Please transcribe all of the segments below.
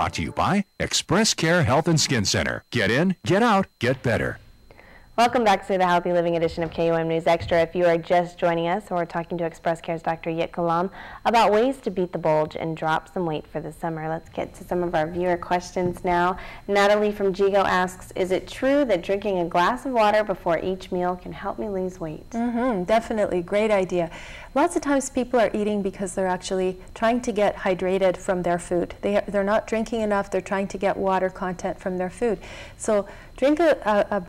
Brought to you by Express Care Health and Skin Center. Get in, get out, get better. Welcome back to the Healthy Living edition of KOM News Extra. If you are just joining us, we're talking to Express Care's Dr. Jitka Lom about ways to beat the bulge and drop some weight for the summer. Let's get to some of our viewer questions now. Natalie from Jigo asks, is it true that drinking a glass of water before each meal can help me lose weight? Definitely, great idea. Lots of times people are eating because they're actually trying to get hydrated from their food. They're not drinking enough, they're trying to get water content from their food. So drinking a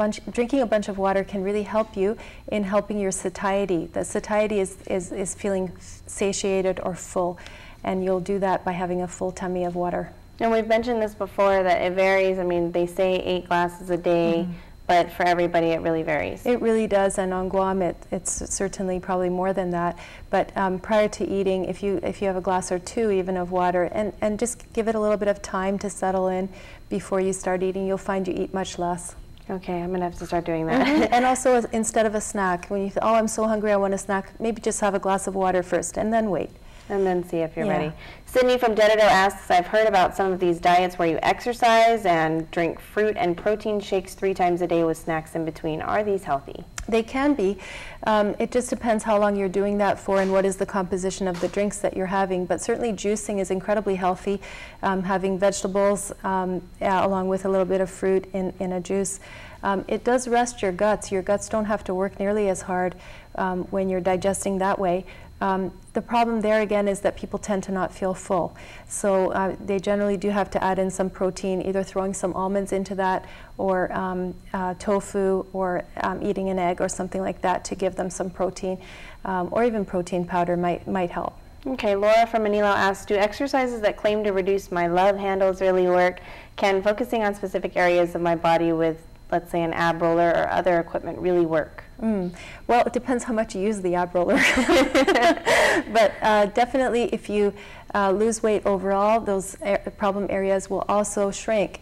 bunch of water can really help you in helping your satiety. The satiety is feeling satiated or full, and you'll do that by having a full tummy of water. And we've mentioned this before that it varies. I mean, they say 8 glasses a day. But for everybody, it really varies. It really does, and on Guam, it's certainly probably more than that. But prior to eating, if you have a glass or 2 even of water, and just give it a little bit of time to settle in before you start eating, you'll find you eat much less. Okay, I'm going to have to start doing that. And also, instead of a snack, when you think, oh, I'm so hungry, I want a snack, maybe just have a glass of water first, and then wait. And then see if you're ready. Sydney from Dededo asks, I've heard about some of these diets where you exercise and drink fruit and protein shakes 3 times a day with snacks in between. Are these healthy? They can be. It just depends how long you're doing that for and what is the composition of the drinks that you're having. But certainly juicing is incredibly healthy. Having vegetables along with a little bit of fruit in a juice. It does rest your guts. Your guts don't have to work nearly as hard when you're digesting that way. The problem there again is that people tend to not feel full. So they generally do have to add in some protein, either throwing some almonds into that or tofu or eating an egg or something like that to give them some protein, or even protein powder might help. Okay, Laura from Manila asks, do exercises that claim to reduce my love handles really work? Can focusing on specific areas of my body with, let's say, an ab roller or other equipment really work? Well, it depends how much you use the ab roller. But definitely if you lose weight overall, those problem areas will also shrink.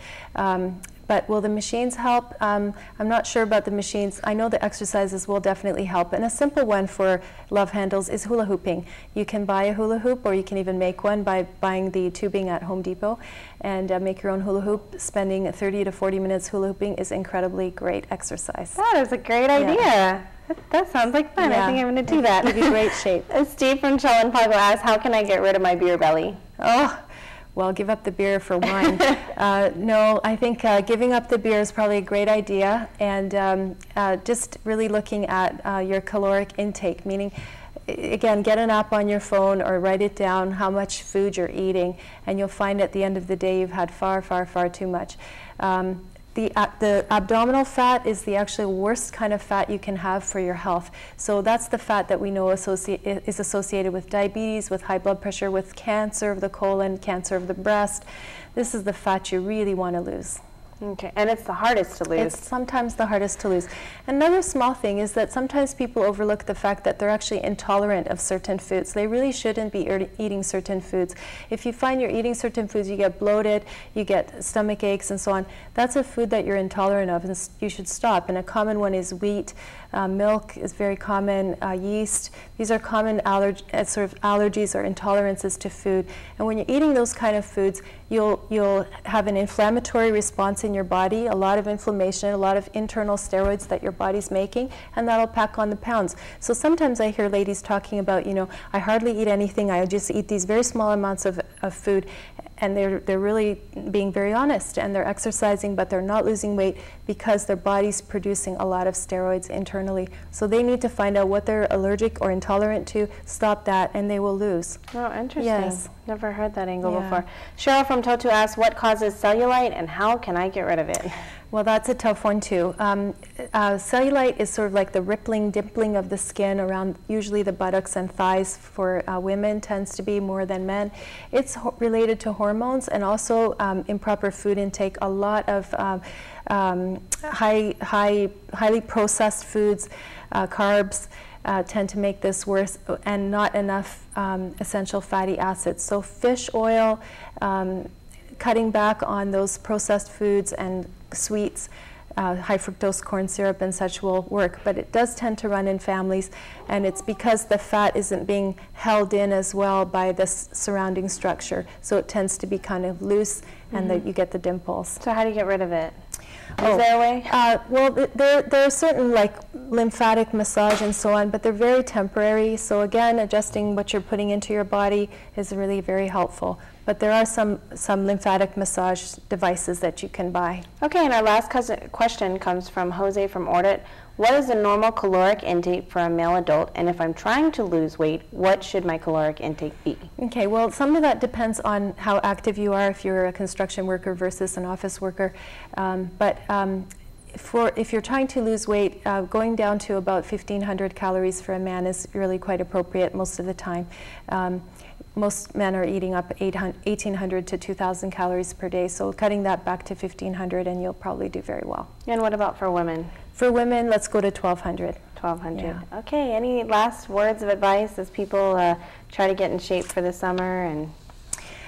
But will the machines help? I'm not sure about the machines. I know the exercises will definitely help. And a simple one for love handles is hula hooping. You can buy a hula hoop, or you can even make one by buying the tubing at Home Depot and make your own hula hoop. Spending 30 to 40 minutes hula hooping is incredibly great exercise. That is a great idea. That sounds like fun. I think I'm going to do that. It'll be great shape. Steve from Chalanpago asks, how can I get rid of my beer belly? Oh. Well, give up the beer for wine. No, I think giving up the beer is probably a great idea, and just really looking at your caloric intake, meaning, again, get an app on your phone or write it down how much food you're eating, and you'll find at the end of the day you've had far, far, far too much. The abdominal fat is the actually worst kind of fat you can have for your health. So that's the fat that we know is associated with diabetes, with high blood pressure, with cancer of the colon, cancer of the breast. This is the fat you really want to lose. Okay, and it's the hardest to lose. It's sometimes the hardest to lose. Another small thing is that sometimes people overlook the fact that they're actually intolerant of certain foods. They really shouldn't be eating certain foods. If you find you're eating certain foods, you get bloated, you get stomach aches and so on, that's a food that you're intolerant of, and you should stop. And a common one is wheat. Milk is very common, yeast. These are common sort of allergies or intolerances to food. And when you're eating those kind of foods, you'll have an inflammatory response in your body, a lot of inflammation, a lot of internal steroids that your body's making, and that'll pack on the pounds. So sometimes I hear ladies talking about, I hardly eat anything, I just eat these very small amounts of food, and they're really being very honest, and they're exercising, but they're not losing weight because their body's producing a lot of steroids internally. So they need to find out what they're allergic or intolerant to, stop that, and they will lose. Oh, interesting. Yes. Never heard that angle before. Cheryl from Totu asks, what causes cellulite and how can I get rid of it? Well, that's a tough one too. Cellulite is sort of like the rippling, dimpling of the skin around usually the buttocks and thighs for women, tends to be more than men. It's related to hormones and also improper food intake. A lot of highly processed foods, carbs, tend to make this worse, and not enough essential fatty acids. So fish oil, cutting back on those processed foods and sweets, high fructose corn syrup and such will work, but it does tend to run in families, and it's because the fat isn't being held in as well by the surrounding structure, so it tends to be kind of loose, and that you get the dimples. So how do you get rid of it? Is there a way? Well, there are certain like lymphatic massage and so on, but they're very temporary. So again, adjusting what you're putting into your body is really very helpful. But there are some lymphatic massage devices that you can buy. Okay, and our last question comes from Jose from Ordit. What is the normal caloric intake for a male adult? And if I'm trying to lose weight, what should my caloric intake be? Okay, well, some of that depends on how active you are, if you're a construction worker versus an office worker. If you're trying to lose weight, going down to about 1,500 calories for a man is really quite appropriate most of the time. Most men are eating up 1,800 to 2,000 calories per day, so cutting that back to 1,500 and you'll probably do very well. And what about for women? For women, let's go to 1,200. 1,200. Yeah. Okay, any last words of advice as people try to get in shape for the summer? And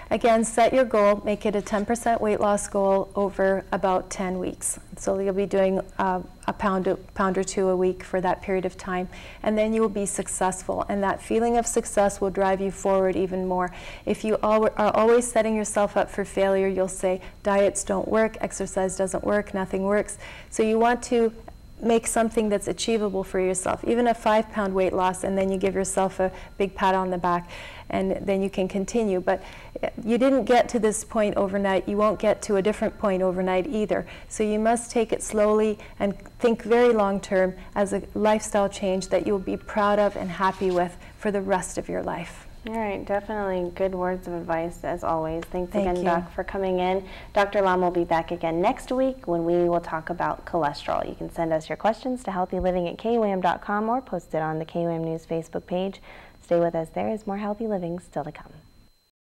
again, set your goal, make it a 10% weight loss goal over about 10 weeks. So you'll be doing a pound or two a week for that period of time, and then you will be successful, and that feeling of success will drive you forward even more. If you are always setting yourself up for failure, you'll say diets don't work, exercise doesn't work, nothing works. So you want to make something that's achievable for yourself, even a 5-pound weight loss, and then you give yourself a big pat on the back, and then you can continue. But you didn't get to this point overnight. You won't get to a different point overnight either. So you must take it slowly and think very long term as a lifestyle change that you'll be proud of and happy with for the rest of your life. All right, definitely good words of advice as always. Thanks Thank again, you. Doc, for coming in. Dr. Lom will be back again next week when we will talk about cholesterol. You can send us your questions to healthyliving@KUAM.com or post it on the KUAM News Facebook page. Stay with us. There is more healthy living still to come.